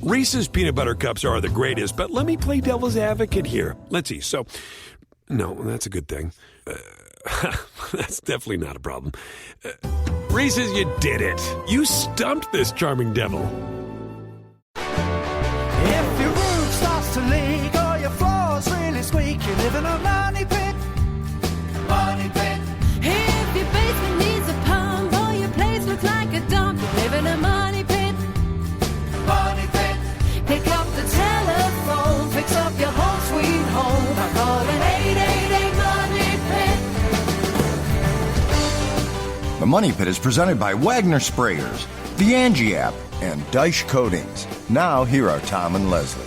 Reese's peanut butter cups are the greatest, but let me play devil's advocate here. Let's see. So, no, that's a good thing. That's definitely not a problem. Reese's, you did it. You stumped this charming devil. If your roof starts to leak or your floor's really squeak, you live in a money pit. Money pit. If your basement needs a pump or your place looks like a dump, you live in a money pit. Money pit. Pick up the telephone, fix up your home sweet home by calling 888 Money Pit. The Money Pit is presented by Wagner Sprayers, the Angie app, and Dyche Coatings. Now, here are Tom and Leslie.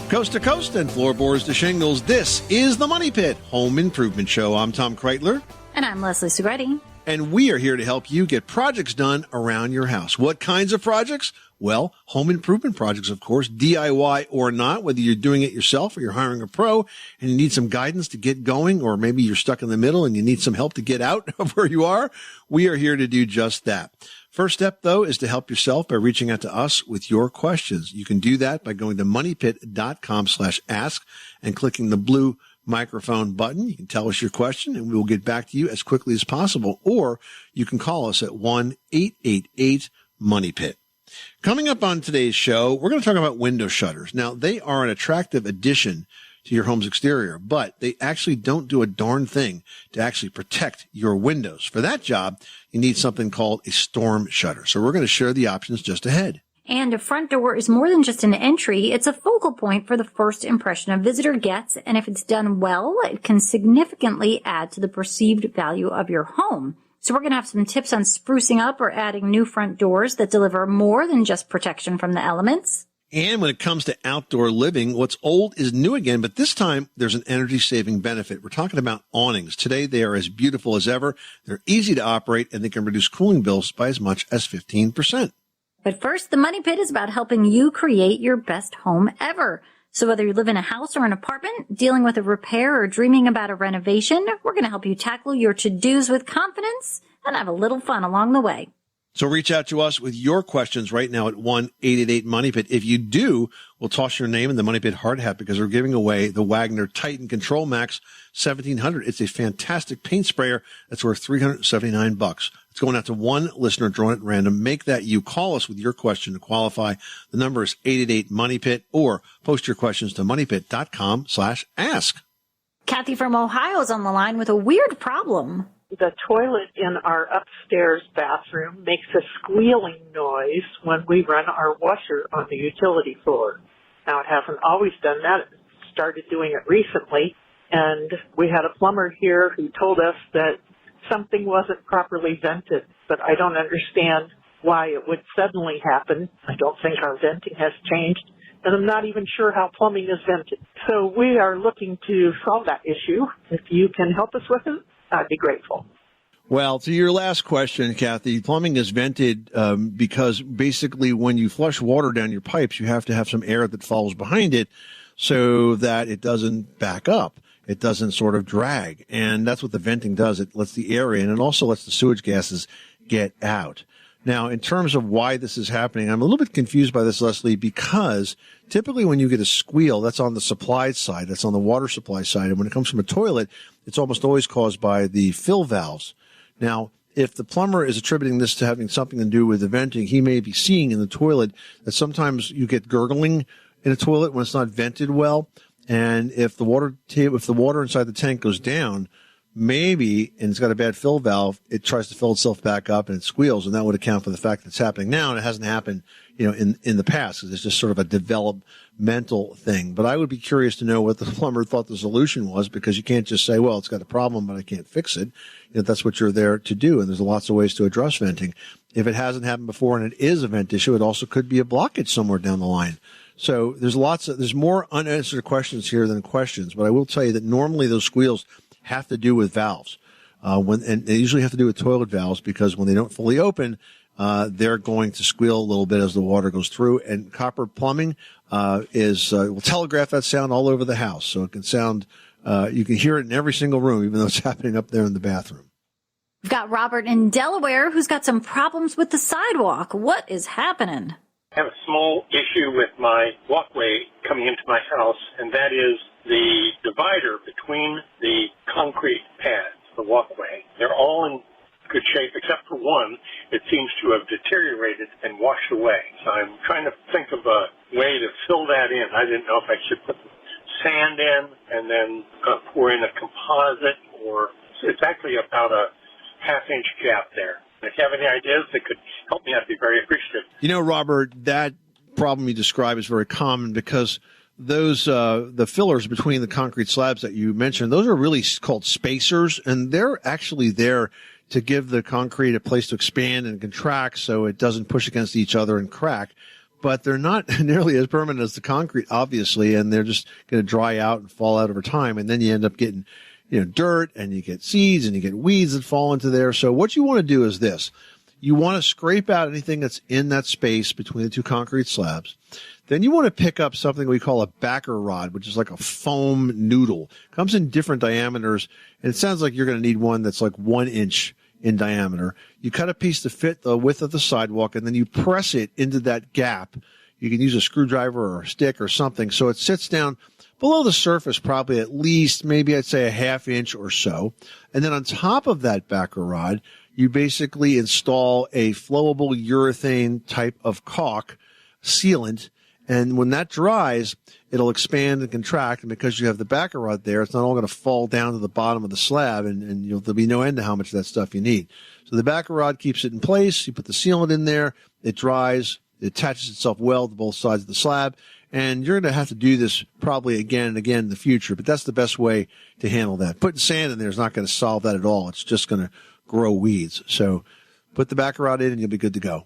Coast to coast and floorboards to shingles, this is the Money Pit Home Improvement Show. I'm Tom Kreitler. And I'm Leslie Segretti. And we are here to help you get projects done around your house. What kinds of projects? Well, home improvement projects, of course, DIY or not, whether you're doing it yourself or you're hiring a pro and you need some guidance to get going, or maybe you're stuck in the middle and you need some help to get out of where you are. We are here to do just that. First step, though, is to help yourself by reaching out to us with your questions. You can do that by going to moneypit.com/ask and clicking the blue microphone button. You can tell us your question and we will get back to you as quickly as possible. Or you can call us at 1-888-MONEYPIT. Coming up on today's show, we're going to talk about window shutters. Now, they are an attractive addition to your home's exterior, but they actually don't do a darn thing to actually protect your windows. For that job, you need something called a storm shutter. So we're going to share the options just ahead. And a front door is more than just an entry. It's a focal point for the first impression a visitor gets. And if it's done well, it can significantly add to the perceived value of your home. So we're going to have some tips on sprucing up or adding new front doors that deliver more than just protection from the elements. And when it comes to outdoor living, what's old is new again, but this time there's an energy-saving benefit. We're talking about awnings. Today, they are as beautiful as ever. They're easy to operate, and they can reduce cooling bills by as much as 15%. But first, the Money Pit is about helping you create your best home ever. So whether you live in a house or an apartment, dealing with a repair or dreaming about a renovation, we're going to help you tackle your to-dos with confidence and have a little fun along the way. So reach out to us with your questions right now at 1-888-MONEYPIT. If you do, we'll toss your name in the Money Pit hard hat because we're giving away the Wagner Titan Control Max 1700. It's a fantastic paint sprayer that's worth $379. It's going out to one listener drawn at random. Make that you. Call us with your question to qualify. The number is 888-MONEYPIT, or post your questions to moneypit.com/ask. Kathy from Ohio is on the line with a weird problem. The toilet in our upstairs bathroom makes a squealing noise when we run our washer on the utility floor. Now, it hasn't always done that. It started doing it recently, and we had a plumber here who told us that something wasn't properly vented, but I don't understand why it would suddenly happen. I don't think our venting has changed, and I'm not even sure how plumbing is vented. So we are looking to solve that issue. If you can help us with it, I'd be grateful. Well, to your last question, Kathy, plumbing is vented because basically when you flush water down your pipes, you have to have some air that falls behind it so that it doesn't back up. It doesn't sort of drag. And that's what the venting does. It lets the air in and also lets the sewage gases get out. Now, in terms of why this is happening, I'm a little bit confused by this, Leslie, because typically when you get a squeal, that's on the supply side, that's on the water supply side. And when it comes from a toilet, it's almost always caused by the fill valves. Now, if the plumber is attributing this to having something to do with the venting, he may be seeing in the toilet that sometimes you get gurgling in a toilet when it's not vented well. And if the water inside the tank goes down, maybe, and it's got a bad fill valve, it tries to fill itself back up and it squeals, and that would account for the fact that it's happening now, and it hasn't happened, in the past, because it's just sort of a developmental thing. But I would be curious to know what the plumber thought the solution was, because you can't just say, well, it's got a problem, but I can't fix it. That's what you're there to do, and there's lots of ways to address venting. If it hasn't happened before and it is a vent issue, it also could be a blockage somewhere down the line. So there's more unanswered questions here than questions, but I will tell you that normally those squeals have to do with valves. And they usually have to do with toilet valves, because when they don't fully open, they're going to squeal a little bit as the water goes through. And copper plumbing, will telegraph that sound all over the house. So it can sound, you can hear it in every single room, even though it's happening up there in the bathroom. We've got Robert in Delaware who's got some problems with the sidewalk. What is happening? I have a small issue with my walkway coming into my house, and that is the divider between the concrete pads, the walkway. They're all in good shape except for one. It seems to have deteriorated and washed away. So I'm trying to think of a way to fill that in. I didn't know if I should put sand in and then pour in a composite, or it's actually about a half-inch gap there. If you have any ideas that could help me, I'd be very appreciative. You know, Robert, that problem you describe is very common because those the fillers between the concrete slabs that you mentioned, those are really called spacers, and they're actually there to give the concrete a place to expand and contract so it doesn't push against each other and crack. But they're not nearly as permanent as the concrete, obviously, and they're just going to dry out and fall out over time, and then you end up getting dirt, and you get seeds, and you get weeds that fall into there. So what you want to do is this. You want to scrape out anything that's in that space between the two concrete slabs. Then you want to pick up something we call a backer rod, which is like a foam noodle. Comes in different diameters, and it sounds like you're going to need one that's like 1 inch in diameter. You cut a piece to fit the width of the sidewalk, and then you press it into that gap. You can use a screwdriver or a stick or something so it sits down below the surface, probably at least, maybe I'd say a ½ inch or so. And then on top of that backer rod, you basically install a flowable urethane type of caulk sealant. And when that dries, it'll expand and contract. And because you have the backer rod there, it's not all going to fall down to the bottom of the slab, and there'll be no end to how much of that stuff you need. So the backer rod keeps it in place. You put the sealant in there. It dries. It attaches itself well to both sides of the slab. And you're going to have to do this probably again and again in the future, but that's the best way to handle that. Putting sand in there is not going to solve that at all. It's just going to grow weeds. So put the backer rod in and you'll be good to go.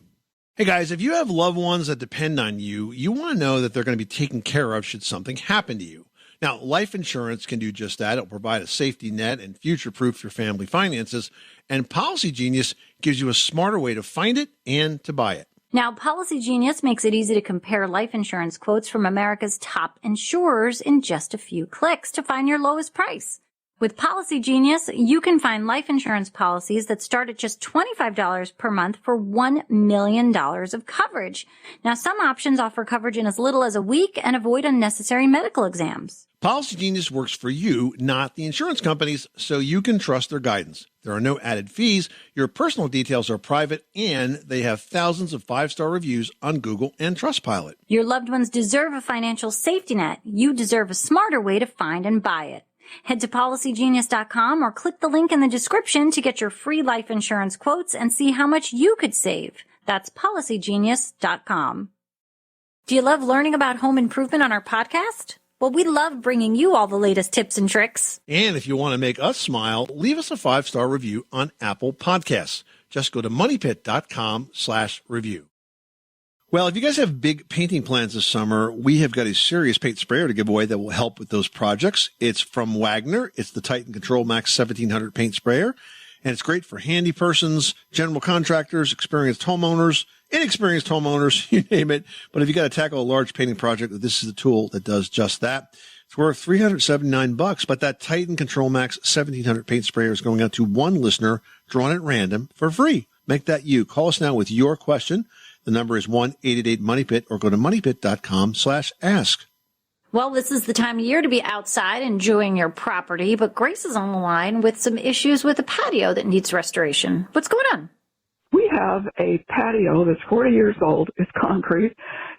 Hey guys, if you have loved ones that depend on you, you want to know that they're going to be taken care of should something happen to you. Now, life insurance can do just that. It'll provide a safety net and future-proof your family finances. And Policy Genius gives you a smarter way to find it and to buy it. Now, Policy Genius makes it easy to compare life insurance quotes from America's top insurers in just a few clicks to find your lowest price. With Policy Genius, you can find life insurance policies that start at just $25 per month for $1 million of coverage. Now, some options offer coverage in as little as a week and avoid unnecessary medical exams. Policy Genius works for you, not the insurance companies, so you can trust their guidance. There are no added fees, your personal details are private, and they have thousands of 5-star reviews on Google and Trustpilot. Your loved ones deserve a financial safety net. You deserve a smarter way to find and buy it. Head to PolicyGenius.com or click the link in the description to get your free life insurance quotes and see how much you could save. That's PolicyGenius.com. Do you love learning about home improvement on our podcast? Well, we love bringing you all the latest tips and tricks. And if you want to make us smile, leave us a 5-star review on Apple Podcasts. Just go to moneypit.com/review. Well, if you guys have big painting plans this summer, we have got a serious paint sprayer to give away that will help with those projects. It's from Wagner. It's the Titan Control Max 1700 paint sprayer, and it's great for handy persons, general contractors, experienced homeowners, inexperienced homeowners, you name it. But if you got to tackle a large painting project, this is the tool that does just that. It's worth $379, but that Titan Control Max 1700 paint sprayer is going out to one listener drawn at random for free. Make that you. Call us now with your question. The number is 1-888-MONEYPIT or go to moneypit.com/ask. Well, this is the time of year to be outside enjoying your property, but Grace is on the line with some issues with a patio that needs restoration. What's going on? We have a patio that's 40 years old. It's concrete.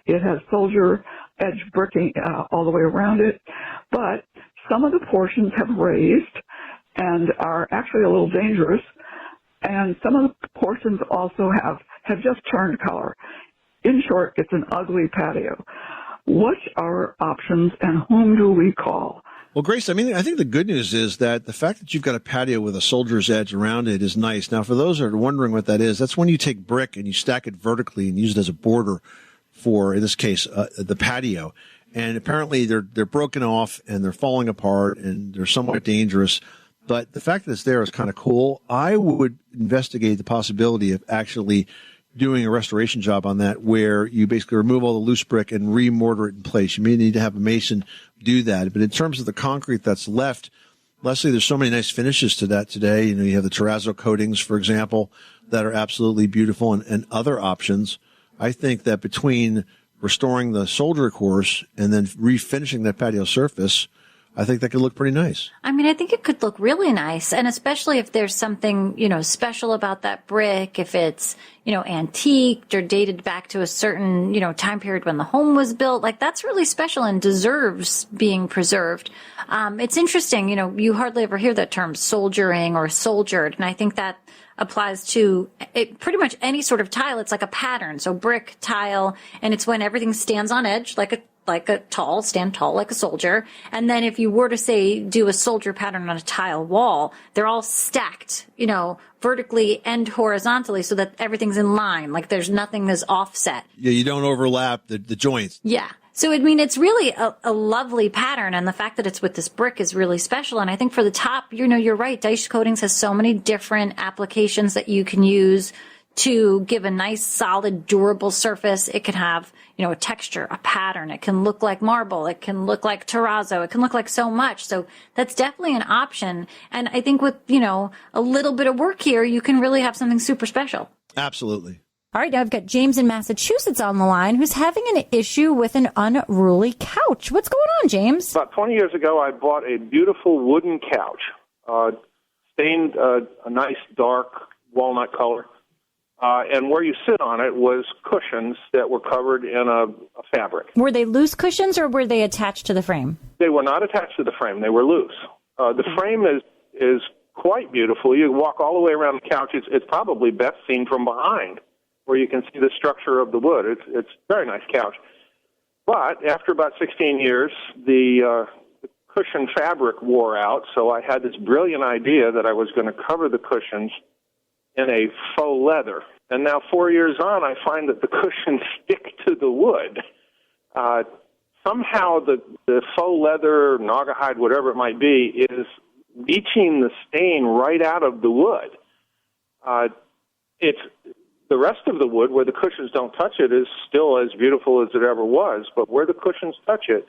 It has soldier edge bricking all the way around it, but some of the portions have raised and are actually a little dangerous, and some of the portions also have just turned color. In short, it's an ugly patio. What are our options and whom do we call? Well, Grace, I think the good news is that the fact that you've got a patio with a soldier's edge around it is nice. Now, for those that are wondering what that is, that's when you take brick and you stack it vertically and use it as a border for, in this case, the patio. And apparently they're broken off and they're falling apart and they're somewhat dangerous. But the fact that it's there is kind of cool. I would investigate the possibility of actually doing a restoration job on that where you basically remove all the loose brick and re-mortar it in place. You may need to have a mason do that. But in terms of the concrete that's left, Leslie, there's so many nice finishes to that today. You have the terrazzo coatings, for example, that are absolutely beautiful and other options. I think that between restoring the soldier course and then refinishing that patio surface, I think that could look pretty nice. I mean, I think it could look really nice. And especially if there's something, special about that brick, if it's, antiqued or dated back to a certain, time period when the home was built, like that's really special and deserves being preserved. It's interesting, you hardly ever hear that term soldiering or soldiered. And I think that applies to pretty much any sort of tile. It's like a pattern. So brick, tile, and it's when everything stands on edge stand tall like a soldier. And then if you were to say do a soldier pattern on a tile wall, they're all stacked, vertically and horizontally so that everything's in line. Like there's nothing that's offset. Yeah, you don't overlap the joints. Yeah. So, I mean, it's really a lovely pattern, and the fact that it's with this brick is really special. And I think for the top, you're right. Dice Coatings has so many different applications that you can use to give a nice, solid, durable surface. It can have, a texture, a pattern. It can look like marble. It can look like terrazzo. It can look like so much. So that's definitely an option. And I think with, a little bit of work here, you can really have something super special. Absolutely. All right, now I've got James in Massachusetts on the line who's having an issue with an unruly couch. What's going on, James? About 20 years ago, I bought a beautiful wooden couch, stained a nice dark walnut color. And where you sit on it was cushions that were covered in a fabric. Were they loose cushions or were they attached to the frame? They were not attached to the frame. They were loose. The frame is quite beautiful. You walk all the way around the couch. It's probably best seen from behind, where you can see the structure of the wood. It's a very nice couch. But after about 16 years, the cushion fabric wore out, so I had this brilliant idea that I was going to cover the cushions in a faux leather. And now 4 years on, I find that the cushions stick to the wood. Somehow the faux leather, naugahyde, whatever it might be, is leaching the stain right out of the wood. It's the rest of the wood, where the cushions don't touch it, is still as beautiful as it ever was. But where the cushions touch it,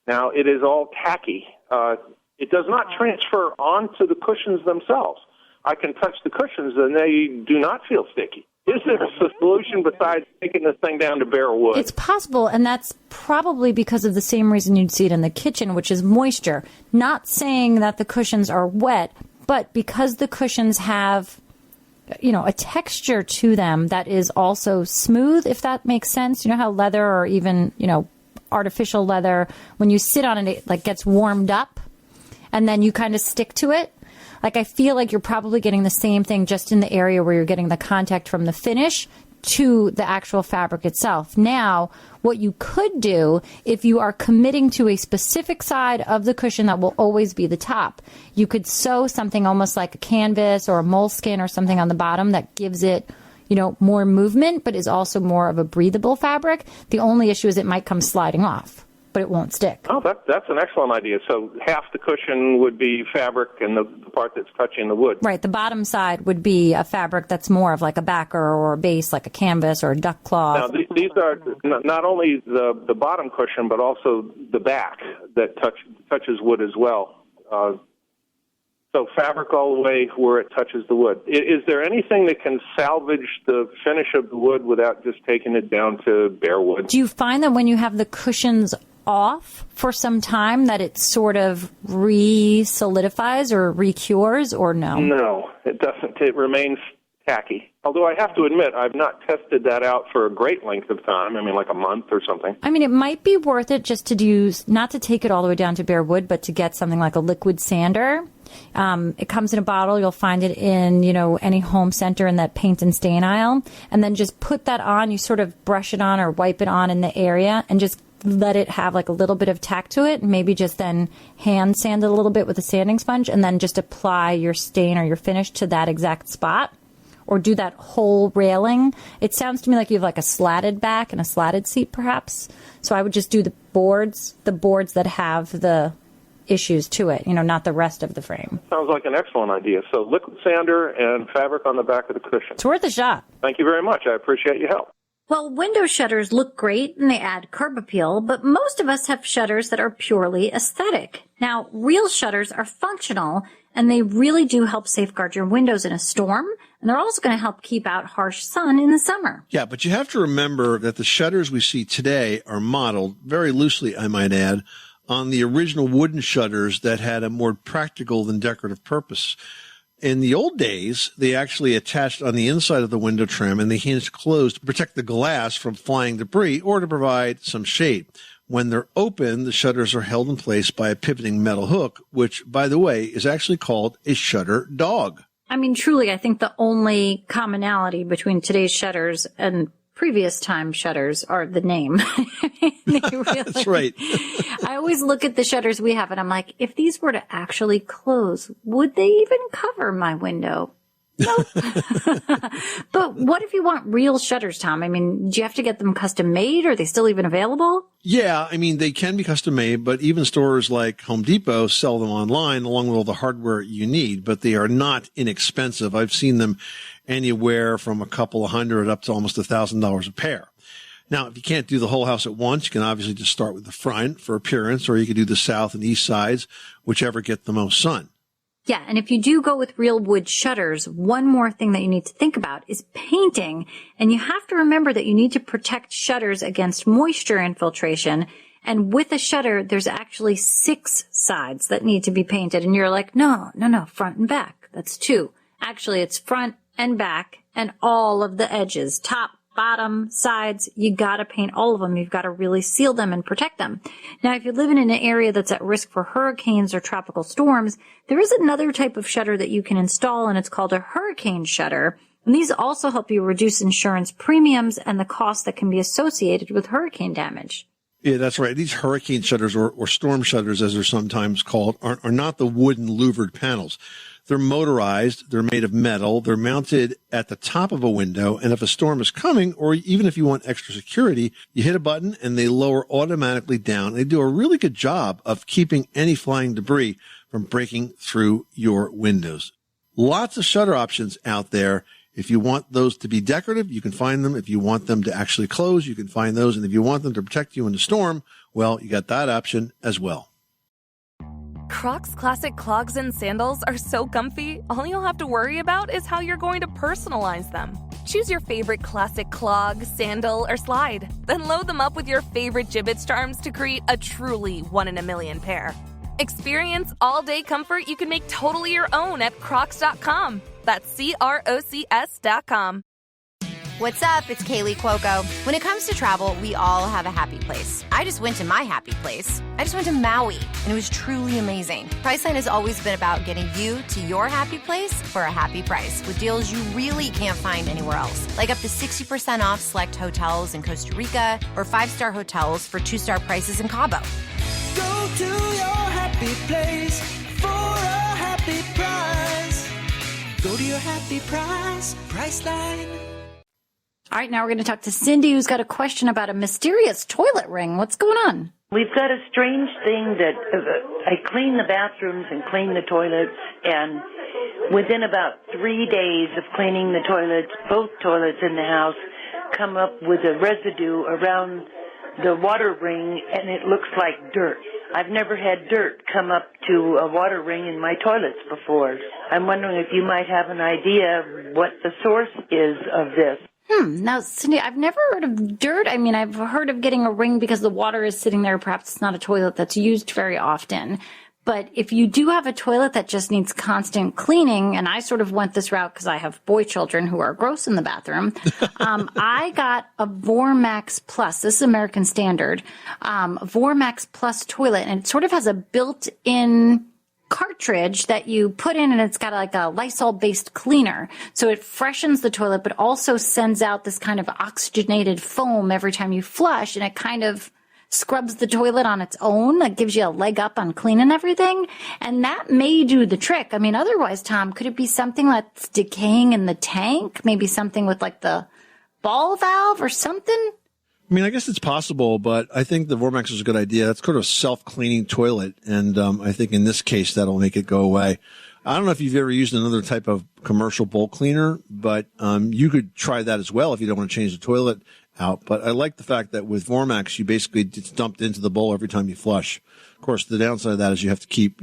now it is all tacky. It does not transfer onto the cushions themselves. I can touch the cushions and they do not feel sticky. Is there a solution besides taking this thing down to bare wood? It's possible, and that's probably because of the same reason you'd see it in the kitchen, which is moisture. Not saying that the cushions are wet, but because the cushions have, a texture to them that is also smooth, if that makes sense. You know how leather or even, artificial leather, when you sit on it, it gets warmed up and then you kind of stick to it. I feel like you're probably getting the same thing just in the area where you're getting the contact from the finish to the actual fabric itself. Now, what you could do, if you are committing to a specific side of the cushion that will always be the top, you could sew something almost like a canvas or a moleskin or something on the bottom that gives it, more movement, but is also more of a breathable fabric. The only issue is it might come sliding off, but it won't stick. Oh, that's an excellent idea. So half the cushion would be fabric and the part that's touching the wood. Right. The bottom side would be a fabric that's more of like a backer or a base, like a canvas or a duck cloth. Now, these are not only the bottom cushion, but also the back that touches wood as well. So fabric all the way where it touches the wood. Is there anything that can salvage the finish of the wood without just taking it down to bare wood? Do you find that when you have the cushions off for some time that it sort of re-solidifies or re-cures, or no? No, it doesn't. It remains tacky. Although I have to admit, I've not tested that out for a great length of time. Like a month or something. It might be worth it just to use, not to take it all the way down to bare wood, but to get something like a liquid sander. It comes in a bottle. You'll find it in, any home center in that paint and stain aisle. And then just put that on. You sort of brush it on or wipe it on in the area and just let it have a little bit of tack to it, and maybe just then hand sand it a little bit with a sanding sponge, and then just apply your stain or your finish to that exact spot, or do that whole railing. It sounds to me like you have a slatted back and a slatted seat perhaps. So I would just do the boards that have the issues to it, not the rest of the frame. Sounds like an excellent idea. So liquid sander and fabric on the back of the cushion. It's worth a shot. Thank you very much. I appreciate your help. Well, window shutters look great and they add curb appeal, but most of us have shutters that are purely aesthetic. Now, real shutters are functional and they really do help safeguard your windows in a storm, And they're also going to help keep out harsh sun in the summer. Yeah, but you have to remember that the shutters we see today are modeled, very loosely, I might add, on the original wooden shutters that had a more practical than decorative purpose. In the old days, they actually attached on the inside of the window trim and they hinged closed to protect the glass from flying debris or to provide some shade. When they're open, the shutters are held in place by a pivoting metal hook, which, by the way, is actually called a shutter dog. I mean, truly, I think the only commonality between today's shutters and previous time shutters are the name. That's right. I always look at the shutters we have and I'm like, if these were to actually close, would they even cover my window? Nope. But what if you want real shutters, Tom? I mean, do you have to get them custom made? Are they still even available? Yeah, I mean, they can be custom made, but even stores like Home Depot sell them online along with all the hardware you need, but they are not inexpensive. I've seen them anywhere from a couple of hundred up to almost $1,000 a pair. Now, if you can't do the whole house at once, you can obviously just start with the front for appearance, or you can do the south and east sides, whichever get the most sun. Yeah, and if you do go with real wood shutters, one more thing that you need to think about is painting. And you have to remember that you need to protect shutters against moisture infiltration. And with a shutter, there's actually 6 sides that need to be painted. And you're like, no, front and back. That's 2. Actually, it's front and back and all of the edges, top, bottom, sides. You gotta paint all of them. You've got to really seal them and protect them. Now, if you're living in an area that's at risk for hurricanes or tropical storms, there is another type of shutter that you can install, and it's called a hurricane shutter. And these also help you reduce insurance premiums and the costs that can be associated with hurricane damage. Yeah, that's right. These hurricane shutters or storm shutters, as they're sometimes called, are not the wooden louvered panels. They're motorized. They're made of metal. They're mounted at the top of a window. And if a storm is coming, or even if you want extra security, you hit a button and they lower automatically down. They do a really good job of keeping any flying debris from breaking through your windows. Lots of shutter options out there. If you want those to be decorative, you can find them. If you want them to actually close, you can find those. And if you want them to protect you in a storm, well, you got that option as well. Crocs Classic clogs and sandals are so comfy, all you'll have to worry about is how you're going to personalize them. Choose your favorite classic clog, sandal, or slide. Then load them up with your favorite Jibbitz charms to create a truly one-in-a-million pair. Experience all-day comfort you can make totally your own at crocs.com. That's CROCS.com. What's up? It's Kaylee Cuoco. When it comes to travel, we all have a happy place. I just went to my happy place. I just went to Maui, and it was truly amazing. Priceline has always been about getting you to your happy place for a happy price with deals you really can't find anywhere else. Like up to 60% off select hotels in Costa Rica or 5-star hotels for 2-star prices in Cabo. Go to your happy place for a happy price. Go to your happy price, Priceline. All right, now we're going to talk to Cindy, who's got a question about a mysterious toilet ring. What's going on? We've got a strange thing that I clean the bathrooms and clean the toilets, and within about 3 days of cleaning the toilets, both toilets in the house come up with a residue around the water ring, and it looks like dirt. I've never had dirt come up to a water ring in my toilets before. I'm wondering if you might have an idea of what the source is of this. Now, Cindy, I've never heard of dirt. I mean, I've heard of getting a ring because the water is sitting there. Perhaps it's not a toilet that's used very often. But if you do have a toilet that just needs constant cleaning, and I sort of went this route because I have boy children who are gross in the bathroom, I got a Vormax Plus. This is American Standard. Vormax Plus toilet, and it sort of has a built-in cartridge that you put in, and it's got like a Lysol-based cleaner. So it freshens the toilet, but also sends out this kind of oxygenated foam every time you flush, and it kind of scrubs the toilet on its own. That gives you a leg up on cleaning everything. And that may do the trick. I mean, otherwise, Tom, could it be something that's decaying in the tank? Maybe something with like the ball valve or something? I mean, I guess it's possible, but I think the Vormax is a good idea. That's kind of a self-cleaning toilet, and I think in this case that'll make it go away. I don't know if you've ever used another type of commercial bowl cleaner, but you could try that as well if you don't want to change the toilet out. But I like the fact that with Vormax, you basically it's dumped into the bowl every time you flush. Of course, the downside of that is you have to keep,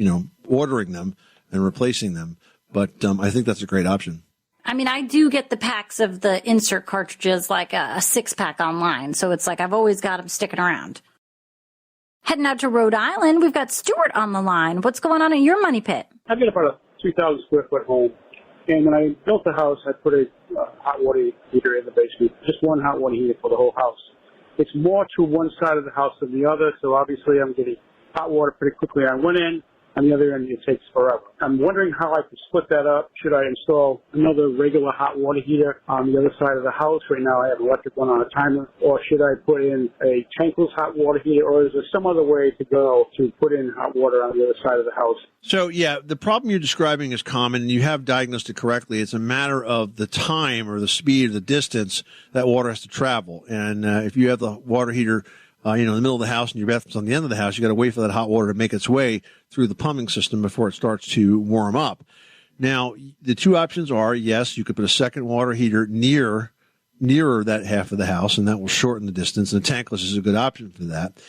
ordering them and replacing them. But I think that's a great option. I mean, I do get the packs of the insert cartridges, like a 6-pack online. So it's like I've always got them sticking around. Heading out to Rhode Island, we've got Stuart on the line. What's going on in your money pit? I've got about a 2,000 square foot home. And when I built the house, I put a hot water heater in the basement, just one hot water heater for the whole house. It's more to one side of the house than the other, so obviously I'm getting hot water pretty quickly on one end. On the other end, it takes forever. I'm wondering how I can split that up. Should I install another regular hot water heater on the other side of the house? Right now I have an electric one on a timer. Or should I put in a tankless hot water heater? Or is there some other way to go to put in hot water on the other side of the house? So, yeah, the problem you're describing is common, and you have diagnosed it correctly. It's a matter of the time or the speed or the distance that water has to travel. And if you have the water heater in the middle of the house and your bathroom's on the end of the house, you got to wait for that hot water to make its way through the plumbing system before it starts to warm up. Now, the two options are, yes, you could put a second water heater nearer that half of the house, and that will shorten the distance, and tankless is a good option for that.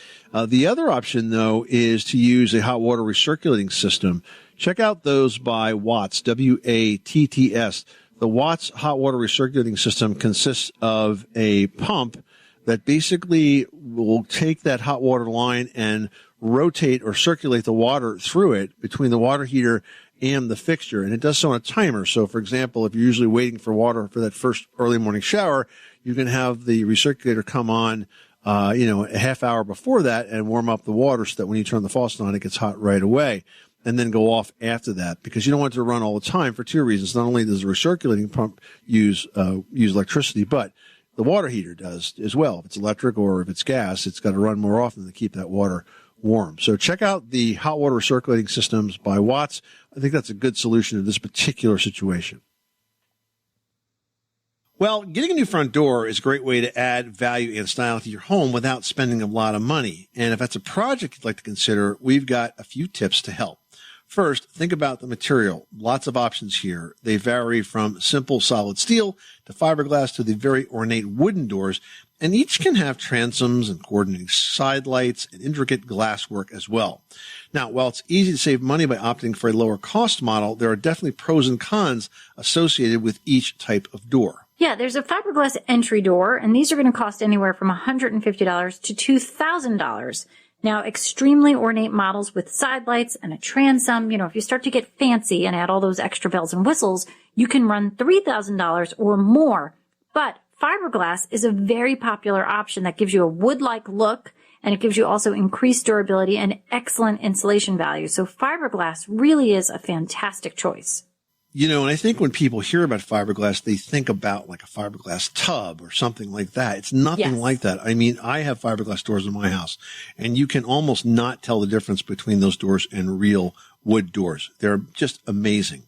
The other option, though, is to use a hot water recirculating system. Check out those by Watts, W-A-T-T-S. The Watts hot water recirculating system consists of a pump that basically will take that hot water line and rotate or circulate the water through it between the water heater and the fixture. And it does so on a timer. So, for example, if you're usually waiting for water for that first early morning shower, you can have the recirculator come on, a half hour before that and warm up the water so that when you turn the faucet on, it gets hot right away, and then go off after that, because you don't want it to run all the time for two reasons. Not only does the recirculating pump use electricity, but the water heater does as well. If it's electric or if it's gas, it's got to run more often to keep that water warm. So check out the hot water recirculating systems by Watts. I think that's a good solution to this particular situation. Well, getting a new front door is a great way to add value and style to your home without spending a lot of money. And if that's a project you'd like to consider, we've got a few tips to help. First, think about the material. Lots of options here. They vary from simple solid steel to fiberglass to the very ornate wooden doors, and each can have transoms and coordinating side lights and intricate glasswork as well. Now, while it's easy to save money by opting for a lower cost model, there are definitely pros and cons associated with each type of door. Yeah, there's a fiberglass entry door, and these are going to cost anywhere from $150 to $2,000. Now, extremely ornate models with side lights and a transom, if you start to get fancy and add all those extra bells and whistles, you can run $3,000 or more. But fiberglass is a very popular option that gives you a wood-like look, and it gives you also increased durability and excellent insulation value. So fiberglass really is a fantastic choice. And I think when people hear about fiberglass, they think about like a fiberglass tub or something like that. It's nothing like that. I mean, I have fiberglass doors in my house, and you can almost not tell the difference between those doors and real wood doors. They're just amazing.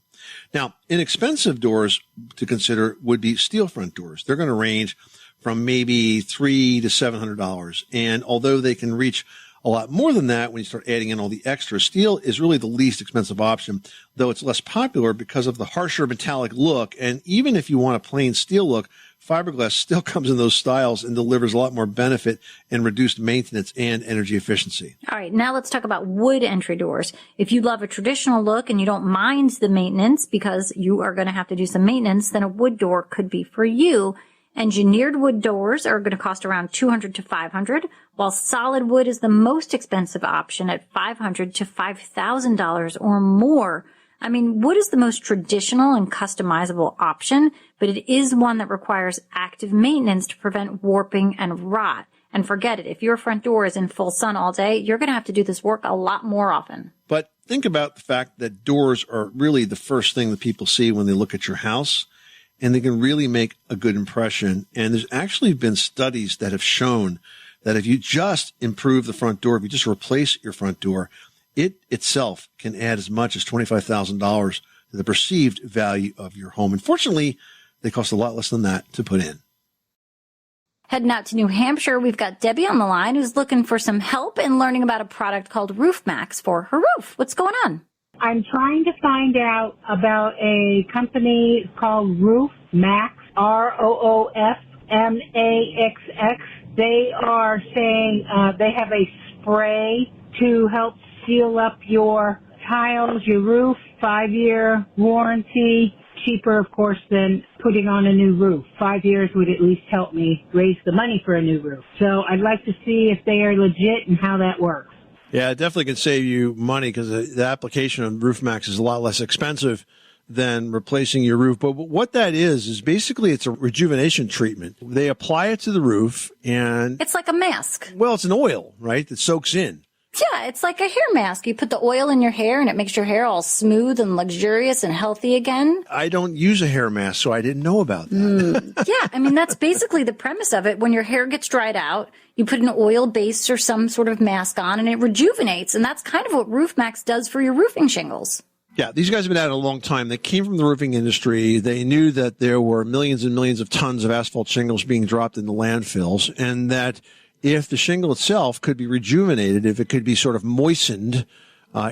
Now, inexpensive doors to consider would be steel front doors. They're going to range from maybe $300 to $700. And although they can reach a lot more than that when you start adding in all the extras, steel is really the least expensive option, though it's less popular because of the harsher metallic look. And even if you want a plain steel look, fiberglass still comes in those styles and delivers a lot more benefit and reduced maintenance and energy efficiency. All right, now let's talk about wood entry doors. If you love a traditional look and you don't mind the maintenance because you are going to have to do some maintenance, then a wood door could be for you. Engineered wood doors are going to cost around $200 to $500, while solid wood is the most expensive option at $500 to $5,000 or more. I mean, wood is the most traditional and customizable option, but it is one that requires active maintenance to prevent warping and rot. And forget it, if your front door is in full sun all day, you're going to have to do this work a lot more often. But think about the fact that doors are really the first thing that people see when they look at your house, and they can really make a good impression. And there's actually been studies that have shown that if you just improve the front door, if you just replace your front door, it itself can add as much as $25,000 to the perceived value of your home. Unfortunately, they cost a lot less than that to put in. Heading out to New Hampshire, we've got Debbie on the line who's looking for some help in learning about a product called Roof Max for her roof. What's going on? I'm trying to find out about a company called Roof Max, ROOFMAXX. They are saying they have a spray to help seal up your tiles, your roof, 5-year warranty, cheaper, of course, than putting on a new roof. 5 years would at least help me raise the money for a new roof. So I'd like to see if they are legit and how that works. Yeah, it definitely can save you money because the application on RoofMax is a lot less expensive than replacing your roof. But what that is basically it's a rejuvenation treatment. They apply it to the roof and It's like a mask. Well, it's an oil, right, that soaks in. Yeah, it's like a hair mask. You put the oil in your hair and it makes your hair all smooth and luxurious and healthy again. I don't use a hair mask, so I didn't know about that. Yeah, I mean, that's basically the premise of it. When your hair gets dried out, you put an oil base or some sort of mask on and it rejuvenates. And that's kind of what RoofMax does for your roofing shingles. Yeah, these guys have been at it a long time. They came from the roofing industry. They knew that there were millions and millions of tons of asphalt shingles being dropped in the landfills, and that if the shingle itself could be rejuvenated, if it could be sort of moistened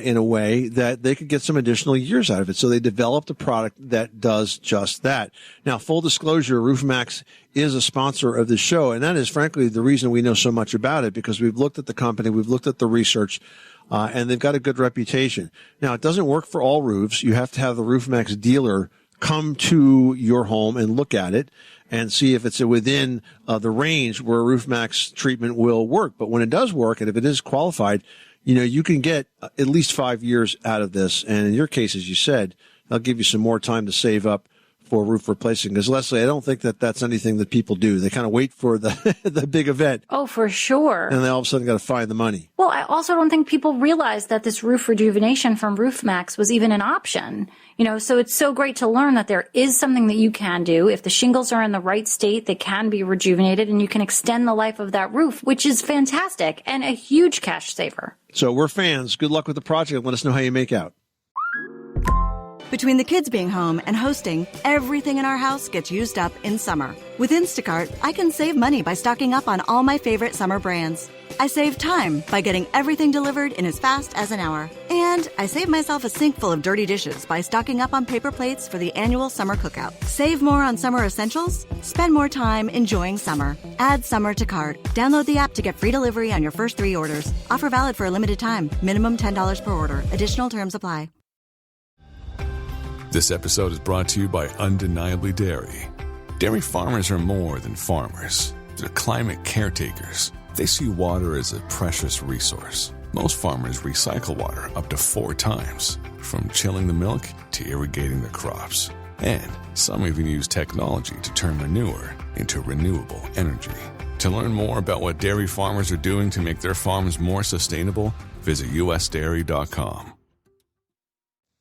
in a way, that they could get some additional years out of it. So they developed a product that does just that. Now, full disclosure, RoofMax is a sponsor of the show, and that is frankly the reason we know so much about it, because we've looked at the company, we've looked at the research, and they've got a good reputation. Now, it doesn't work for all roofs. You have to have the RoofMax dealer come to your home and look at it and see if it's within the range where RoofMax treatment will work. But when it does work, and if it is qualified, you know, you can get at least 5 years out of this. And in your case, as you said, they'll give you some more time to save up for roof replacing. Because Leslie, I don't think that that's anything that people do. They kind of wait for the the big event. Oh, for sure. And they all of a sudden got to find the money. Well, I also don't think people realize that this roof rejuvenation from RoofMax was even an option. You know, so it's so great to learn that there is something that you can do. If the shingles are in the right state, they can be rejuvenated and you can extend the life of that roof, which is fantastic and a huge cash saver. So we're fans. Good luck with the project and let us know how you make out. Between the kids being home and hosting, everything in our house gets used up in summer. With Instacart, I can save money by stocking up on all my favorite summer brands. I save time by getting everything delivered in as fast as an hour. And I save myself a sink full of dirty dishes by stocking up on paper plates for the annual summer cookout. Save more on summer essentials? Spend more time enjoying summer. Add summer to cart. Download the app to get free delivery on your first 3 orders. Offer valid for a limited time. Minimum $10 per order. Additional terms apply. This episode is brought to you by Undeniably Dairy. Dairy farmers are more than farmers. They're climate caretakers. They see water as a precious resource. Most farmers recycle water up to 4 times, from chilling the milk to irrigating their crops. And some even use technology to turn manure into renewable energy. To learn more about what dairy farmers are doing to make their farms more sustainable, visit usdairy.com.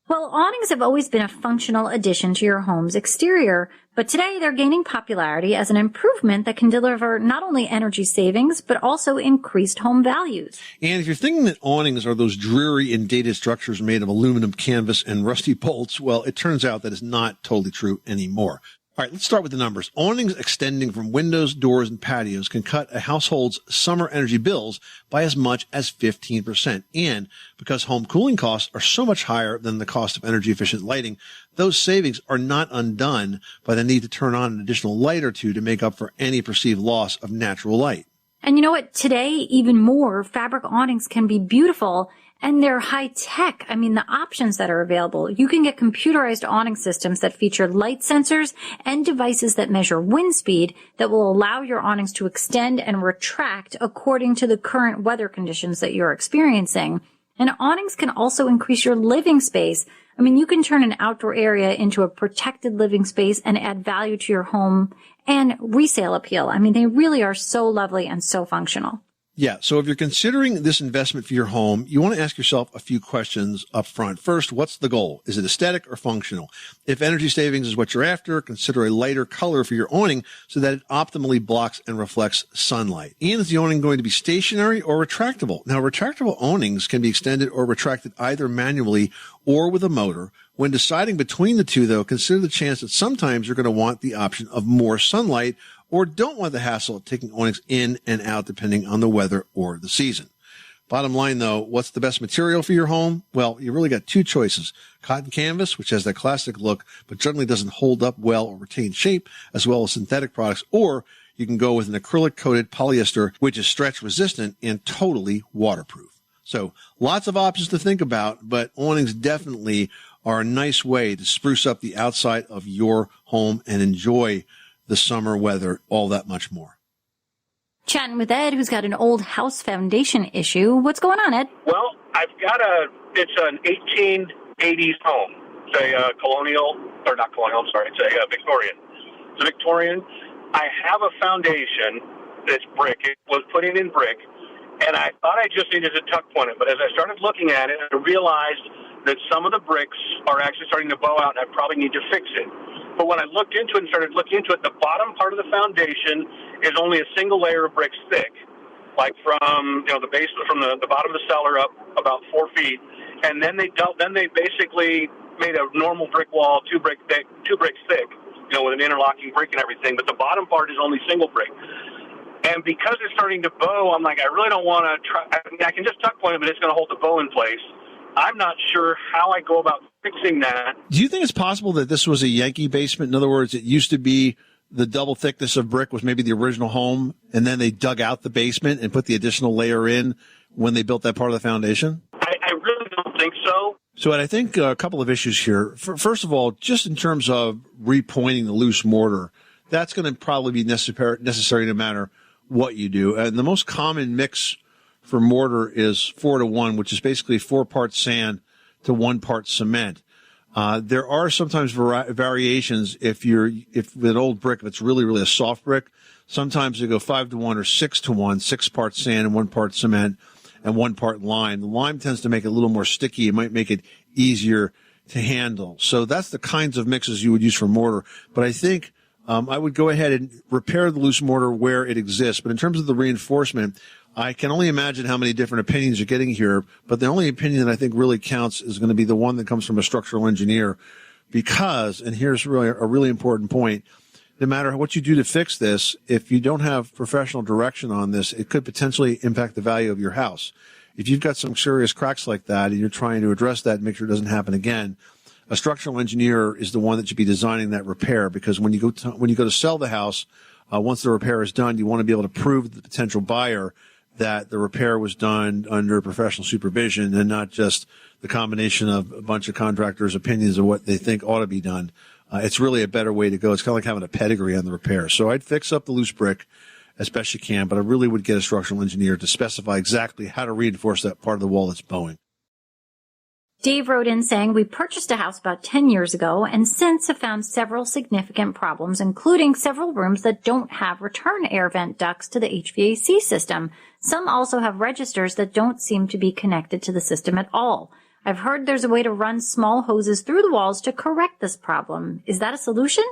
Well, awnings have always been a functional addition to your home's exterior, but today they're gaining popularity as an improvement that can deliver not only energy savings, but also increased home values. And if you're thinking that awnings are those dreary and dated structures made of aluminum canvas and rusty bolts, well, it turns out that is not totally true anymore. All right, let's start with the numbers. Awnings extending from windows, doors, and patios can cut a household's summer energy bills by as much as 15%. And because home cooling costs are so much higher than the cost of energy-efficient lighting, those savings are not undone by the need to turn on an additional light or two to make up for any perceived loss of natural light. And you know what? Today, even more, fabric awnings can be beautiful. And they're high tech. I mean, the options that are available. You can get computerized awning systems that feature light sensors and devices that measure wind speed that will allow your awnings to extend and retract according to the current weather conditions that you're experiencing. And awnings can also increase your living space. I mean, you can turn an outdoor area into a protected living space and add value to your home and resale appeal. I mean, they really are so lovely and so functional. Yeah, so if you're considering this investment for your home, you want to ask yourself a few questions up front. First, what's the goal? Is it aesthetic or functional? If energy savings is what you're after, consider a lighter color for your awning so that it optimally blocks and reflects sunlight. And is the awning going to be stationary or retractable? Now, retractable awnings can be extended or retracted either manually or with a motor. When deciding between the two, though, consider the chance that sometimes you're going to want the option of more sunlight or don't want the hassle of taking awnings in and out depending on the weather or the season. Bottom line, though, what's the best material for your home? Well, you really got 2 choices. Cotton canvas, which has that classic look, but generally doesn't hold up well or retain shape, as well as synthetic products, or you can go with an acrylic-coated polyester, which is stretch-resistant and totally waterproof. So lots of options to think about, but awnings definitely are a nice way to spruce up the outside of your home and enjoy the summer weather all that much more. Chatting with Ed, who's got an old house foundation issue. What's going on, Ed? Well, I've got it's an 1880s home. It's a colonial, or not colonial, I'm sorry, it's a Victorian. It's a Victorian. I have a foundation that's brick. It was put in brick, and I thought I just needed to tuck point it. But as I started looking at it, I realized that some of the bricks are actually starting to bow out, and I probably need to fix it. But when I looked into it and started looking into it, the bottom part of the foundation is only a single layer of bricks thick, like from the base, from the bottom of the cellar up about 4 feet, and then they basically made a normal brick wall, two bricks thick, with an interlocking brick and everything. But the bottom part is only single brick. And because it's starting to bow, I'm like, I really don't want to try. I mean, I can just tuck point it, but it's going to hold the bow in place. I'm not sure how I go about fixing that. Do you think it's possible that this was a Yankee basement? In other words, it used to be the double thickness of brick was maybe the original home, and then they dug out the basement and put the additional layer in when they built that part of the foundation? I really don't think so. So I think a couple of issues here. First of all, just in terms of repointing the loose mortar, that's going to probably be necessary no matter what you do. And the most common mix for mortar is 4-to-1, which is basically 4 parts sand to 1 part cement. There are sometimes variations if with an old brick, if it's really, really a soft brick, sometimes they go 5-to-1 or 6-to-1, 6 parts sand and 1 part cement and 1 part lime. The lime tends to make it a little more sticky. It might make it easier to handle. So that's the kinds of mixes you would use for mortar. But I think I would go ahead and repair the loose mortar where it exists. But in terms of the reinforcement, I can only imagine how many different opinions you're getting here, but the only opinion that I think really counts is going to be the one that comes from a structural engineer because, and here's really a really important point, no matter what you do to fix this, if you don't have professional direction on this, it could potentially impact the value of your house. If you've got some serious cracks like that and you're trying to address that and make sure it doesn't happen again, a structural engineer is the one that should be designing that repair because when you go to sell the house, once the repair is done, you want to be able to prove to the potential buyer that the repair was done under professional supervision and not just the combination of a bunch of contractors' opinions of what they think ought to be done. It's really a better way to go. It's kind of like having a pedigree on the repair. So I'd fix up the loose brick as best you can, but I really would get a structural engineer to specify exactly how to reinforce that part of the wall that's bowing. Dave wrote in saying, we purchased a house about 10 years ago and since have found several significant problems, including several rooms that don't have return air vent ducts to the HVAC system. Some also have registers that don't seem to be connected to the system at all. I've heard there's a way to run small hoses through the walls to correct this problem. Is that a solution?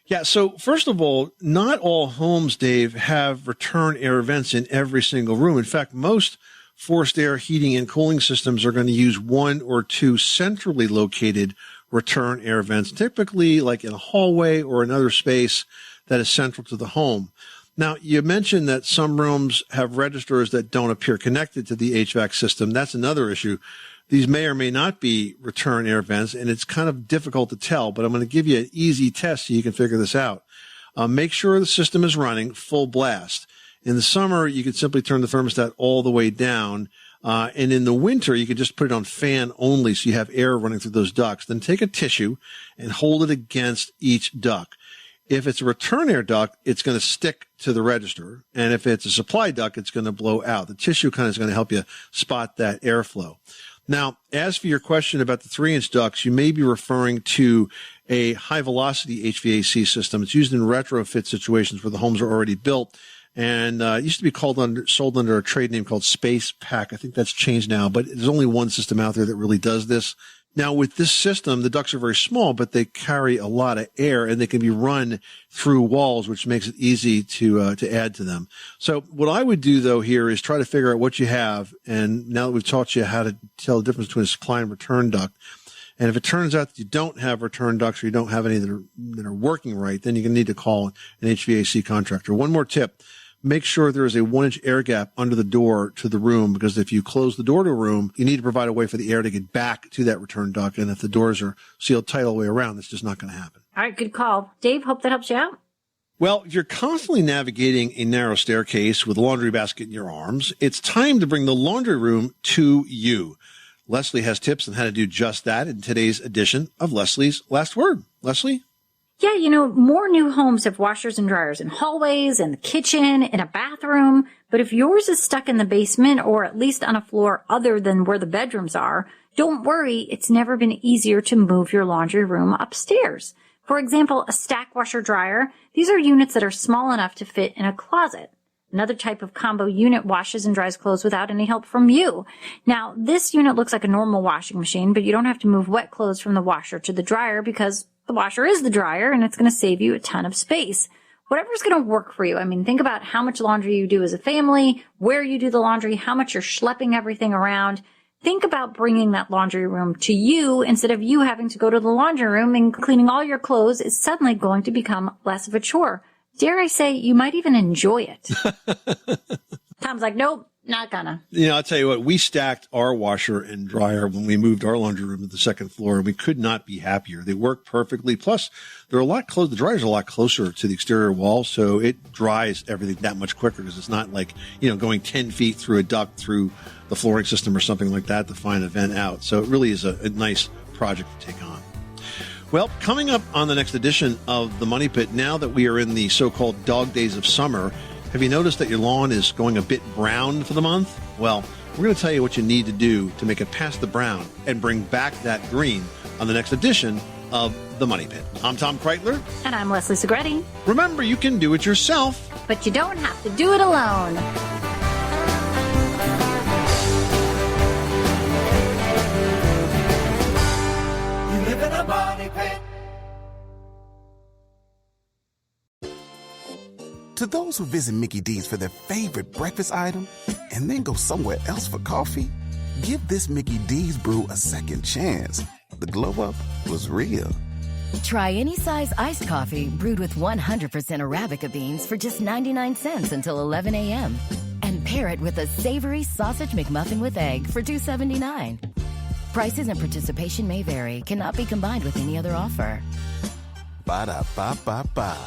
Yeah, so first of all, not all homes, Dave, have return air vents in every single room. In fact, most forced air heating and cooling systems are going to use 1 or 2 centrally located return air vents, typically like in a hallway or another space that is central to the home. Now, you mentioned that some rooms have registers that don't appear connected to the HVAC system. That's another issue. These may or may not be return air vents, and it's kind of difficult to tell, but I'm going to give you an easy test so you can figure this out. Make sure the system is running full blast. In the summer, you could simply turn the thermostat all the way down. And in the winter, you could just put it on fan only so you have air running through those ducts. Then take a tissue and hold it against each duct. If it's a return air duct, it's going to stick to the register. And if it's a supply duct, it's going to blow out. The tissue kind of is going to help you spot that airflow. Now, as for your question about the 3-inch ducts, you may be referring to a high-velocity HVAC system. It's used in retrofit situations where the homes are already built. And it used to be sold under a trade name called Space Pack. I think that's changed now, but there's only one system out there that really does this. Now, with this system, the ducts are very small, but they carry a lot of air, and they can be run through walls, which makes it easy to add to them. So what I would do, though, here is try to figure out what you have. And now that we've taught you how to tell the difference between a supply and return duct, and if it turns out that you don't have return ducts or you don't have any that are working right, then you're going to need to call an HVAC contractor. One more tip. Make sure there is a 1-inch air gap under the door to the room, because if you close the door to a room, you need to provide a way for the air to get back to that return duct. And if the doors are sealed tight all the way around, that's just not going to happen. All right, good call. Dave, hope that helps you out. Well, if you're constantly navigating a narrow staircase with a laundry basket in your arms, it's time to bring the laundry room to you. Leslie has tips on how to do just that in today's edition of Leslie's Last Word. Leslie? Yeah, more new homes have washers and dryers in hallways, in the kitchen, in a bathroom. But if yours is stuck in the basement or at least on a floor other than where the bedrooms are, don't worry, it's never been easier to move your laundry room upstairs. For example, a stack washer dryer. These are units that are small enough to fit in a closet. Another type of combo unit washes and dries clothes without any help from you. Now, this unit looks like a normal washing machine, but you don't have to move wet clothes from the washer to the dryer because the washer is the dryer and it's going to save you a ton of space. Whatever's going to work for you. I mean, think about how much laundry you do as a family, where you do the laundry, how much you're schlepping everything around. Think about bringing that laundry room to you instead of you having to go to the laundry room, and cleaning all your clothes is suddenly going to become less of a chore. Dare I say, you might even enjoy it. Tom's like, nope, not gonna. I'll tell you what, we stacked our washer and dryer when we moved our laundry room to the second floor, and we could not be happier. They work perfectly. Plus, they're a lot close. The dryer's a lot closer to the exterior wall, so it dries everything that much quicker because it's not like, going 10 feet through a duct through the flooring system or something like that to find a vent out. So it really is a nice project to take on. Well, coming up on the next edition of The Money Pit, now that we are in the so-called dog days of summer, have you noticed that your lawn is going a bit brown for the month? Well, we're going to tell you what you need to do to make it past the brown and bring back that green on the next edition of The Money Pit. I'm Tom Kreitler. And I'm Leslie Segretti. Remember, you can do it yourself. But you don't have to do it alone. To those who visit Mickey D's for their favorite breakfast item and then go somewhere else for coffee, give this Mickey D's brew a second chance. The glow up was real. Try any size iced coffee brewed with 100% Arabica beans for just 99 cents until 11 a.m. And pair it with a savory sausage McMuffin with egg for $2.79. Prices and participation may vary. Cannot be combined with any other offer. Ba-da-ba-ba-ba.